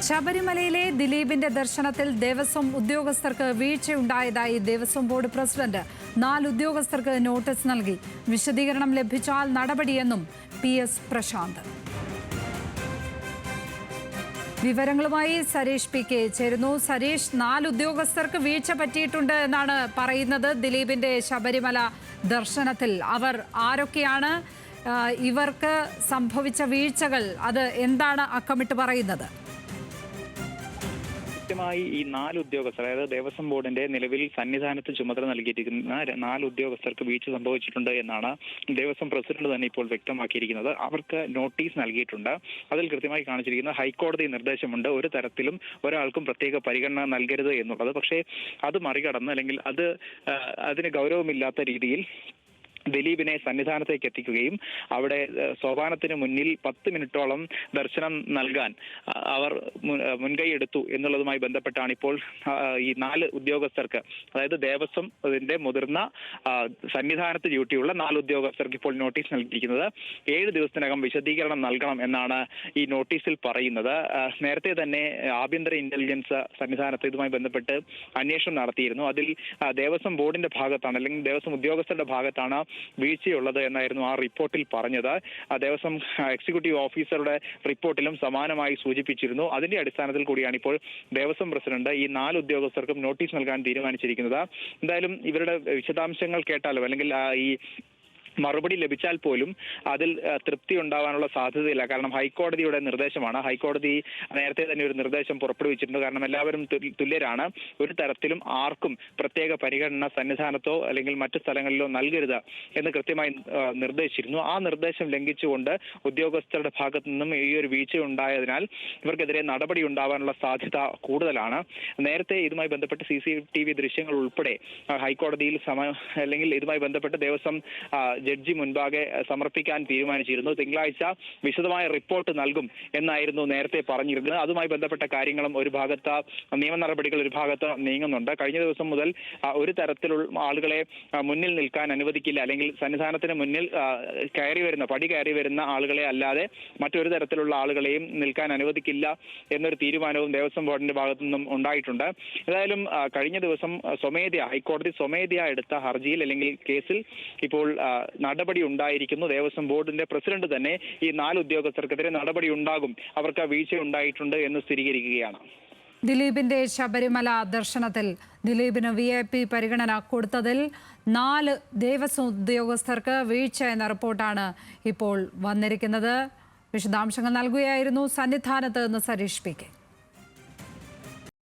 ശബരിമലയിലെ ദിലീപിന്റെ ദർശനത്തിൽ ദേവസ്വം ഉദ്യോഗസ്ഥർക്ക് വീഴ്ചയുണ്ടായതായി ദേവസ്വം ബോർഡ് പ്രസിഡന്റ് 4 ഉദ്യോഗസ്ഥർക്ക് നോട്ടീസ് നൽകി. വിശദീകരണം ലഭിച്ചാൽ നടപടിയെന്നും PS പ്രശാന്ത്. വിവരങ്ങളുമായി സരീഷ് PK ചേരുന്നു. സരീഷ്, 4 ഉദ്യോഗസ്ഥർക്ക് വീഴ്ച പറ്റിയിട്ടുണ്ട് എന്നാണ് പറയുന്നത് ദിലീപിന്റെ ശബരിമല ദർശനത്തിൽ. അവർ ആരൊക്കെയാണ്? ഇവർക്ക് സംഭവിച്ച വീഴ്ചകൾ അത് എന്താണ് അക്കമിട്ട് പറയുന്നത്? കൃത്യമായി ഈ 4 ഉദ്യോഗസ്ഥർ, അതായത് ദേവസ്വം ബോർഡിന്റെ നിലവിൽ സന്നിധാനത്ത് ചുമതല നൽകിയിരിക്കുന്ന 4 ഉദ്യോഗസ്ഥർക്ക് വീഴ്ച സംഭവിച്ചിട്ടുണ്ട് എന്നാണ് ദേവസ്വം പ്രസിഡന്റ് തന്നെ ഇപ്പോൾ വ്യക്തമാക്കിയിരിക്കുന്നത്. അവർക്ക് നോട്ടീസ് നൽകിയിട്ടുണ്ട്. അതിൽ കൃത്യമായി കാണിച്ചിരിക്കുന്ന ഹൈക്കോടതി നിർദ്ദേശമുണ്ട്, ഒരു തരത്തിലും ഒരാൾക്കും പ്രത്യേക പരിഗണന നൽകരുത് എന്നുള്ളത്. പക്ഷേ അത് മറികടന്ന്, അല്ലെങ്കിൽ അതിന് ഗൗരവമില്ലാത്ത രീതിയിൽ ദിലീപിനെ സന്നിധാനത്തേക്ക് എത്തിക്കുകയും അവിടെ സോപാനത്തിന് മുന്നിൽ 10 മിനിറ്റോളം ദർശനം നൽകാൻ അവർ മുൻകൈയെടുത്തു എന്നുള്ളതുമായി ബന്ധപ്പെട്ടാണ് ഇപ്പോൾ ഈ 4 ഉദ്യോഗസ്ഥർക്ക്, അതായത് ദേവസ്വത്തിന്റെ മുതിർന്ന സന്നിധാനത്ത് ഡ്യൂട്ടിയുള്ള 4 ഉദ്യോഗസ്ഥർക്ക് ഇപ്പോൾ നോട്ടീസ് നൽകിയിരിക്കുന്നത്. 7 ദിവസത്തിനകം വിശദീകരണം നൽകണം എന്നാണ് ഈ നോട്ടീസിൽ പറയുന്നത്. നേരത്തെ തന്നെ ആഭ്യന്തര ഇന്റലിജൻസ് സന്നിധാനത്ത് ഇതുമായി ബന്ധപ്പെട്ട് അന്വേഷണം നടത്തിയിരുന്നു. അതിൽ ദേവസ്വം ബോർഡിന്റെ ഭാഗത്താണ്, അല്ലെങ്കിൽ ദേവസ്വം ഉദ്യോഗസ്ഥരുടെ ഭാഗത്താണ് വീഴ്ചയുള്ളത് എന്നായിരുന്നു ആ റിപ്പോർട്ടിൽ പറഞ്ഞത്. ദേവസ്വം എക്സിക്യൂട്ടീവ് ഓഫീസറുടെ റിപ്പോർട്ടിലും സമാനമായി സൂചിപ്പിച്ചിരുന്നു. അതിന്റെ അടിസ്ഥാനത്തിൽ കൂടിയാണ് ഇപ്പോൾ ദേവസ്വം പ്രസിഡന്റ് ഈ 4 ഉദ്യോഗസ്ഥർക്കും നോട്ടീസ് നൽകാൻ തീരുമാനിച്ചിരിക്കുന്നത്. എന്തായാലും ഇവരുടെ വിശദാംശങ്ങൾ കേട്ടാലോ, അല്ലെങ്കിൽ ഈ മറുപടി ലഭിച്ചാൽ പോലും അതിൽ തൃപ്തി ഉണ്ടാവാനുള്ള സാധ്യതയില്ല. കാരണം ഹൈക്കോടതിയുടെ നിർദ്ദേശമാണ്. ഹൈക്കോടതി നേരത്തെ തന്നെ ഒരു നിർദ്ദേശം പുറപ്പെടുവിച്ചിട്ടുണ്ട്. കാരണം എല്ലാവരും തുല്യരാണ്, ഒരു തരത്തിലും ആർക്കും പ്രത്യേക പരിഗണന സന്നിധാനത്തോ അല്ലെങ്കിൽ മറ്റു സ്ഥലങ്ങളിലോ നൽകരുത് എന്ന് കൃത്യമായി നിർദ്ദേശിച്ചിരുന്നു. ആ നിർദ്ദേശം ലംഘിച്ചുകൊണ്ട് ഉദ്യോഗസ്ഥരുടെ ഭാഗത്തു നിന്നും ഈ ഒരു വീഴ്ച ഉണ്ടായതിനാൽ ഇവർക്കെതിരെ നടപടി ഉണ്ടാവാനുള്ള സാധ്യത കൂടുതലാണ്. നേരത്തെ ഇതുമായി ബന്ധപ്പെട്ട് CCTV ദൃശ്യങ്ങൾ ഉൾപ്പെടെ ഹൈക്കോടതിയിൽ അല്ലെങ്കിൽ ഇതുമായി ബന്ധപ്പെട്ട് ദേവസ്വം ജഡ്ജി മുൻപാകെ സമർപ്പിക്കാൻ തീരുമാനിച്ചിരുന്നു. തിങ്കളാഴ്ച വിശദമായ റിപ്പോർട്ട് നൽകും എന്നായിരുന്നു നേരത്തെ പറഞ്ഞിരുന്നത്. അതുമായി ബന്ധപ്പെട്ട കാര്യങ്ങളും ഒരു ഭാഗത്ത് നിയമ നടപടികൾ ഒരു ഭാഗത്ത് നീങ്ങുന്നുണ്ട്. കഴിഞ്ഞ ദിവസം മുതൽ ഒരു തരത്തിലുള്ള ആളുകളെ മുന്നിൽ നിൽക്കാൻ അനുവദിക്കില്ല, അല്ലെങ്കിൽ സന്നിധാനത്തിന് മുന്നിൽ പടി കയറി വരുന്ന ആളുകളെ അല്ലാതെ മറ്റൊരു തരത്തിലുള്ള ആളുകളെയും നിൽക്കാൻ അനുവദിക്കില്ല എന്നൊരു തീരുമാനവും ദേവസ്വം ബോർഡിന്റെ ഭാഗത്തു നിന്നും ഉണ്ടായിട്ടുണ്ട്. ഏതായാലും കഴിഞ്ഞ ദിവസം ഹൈക്കോടതി സ്വമേധയാ എടുത്ത ഹർജിയിൽ, അല്ലെങ്കിൽ കേസിൽ ഇപ്പോൾ നടപടി ഉണ്ടായിരിക്കുന്നു. ദേവസ്വം ബോർഡിന്റെ പ്രസിഡന്റ് തന്നെ ഈ 4 ഉദ്യോഗസ്ഥർക്കെതിരെ നടപടി ഉണ്ടാകും, അവർക്ക് വീഴ്ച ഉണ്ടായിട്ടുണ്ട് എന്ന് സ്ഥിരീകരിക്കുകയാണ്. ദിലീപിന്റെ ശബരിമല ദർശനത്തിൽ ദിലീപിന് VIP പരിഗണന കൊടുത്തതിൽ 4 ദേവസ്വം ഉദ്യോഗസ്ഥർക്ക് വീഴ്ച എന്ന റിപ്പോർട്ടാണ് ഇപ്പോൾ വന്നിരിക്കുന്നത്. വിശദാംശങ്ങൾ നൽകുകയായിരുന്നു സന്നിധാനത്ത് നിന്ന് സരീഷ് PK.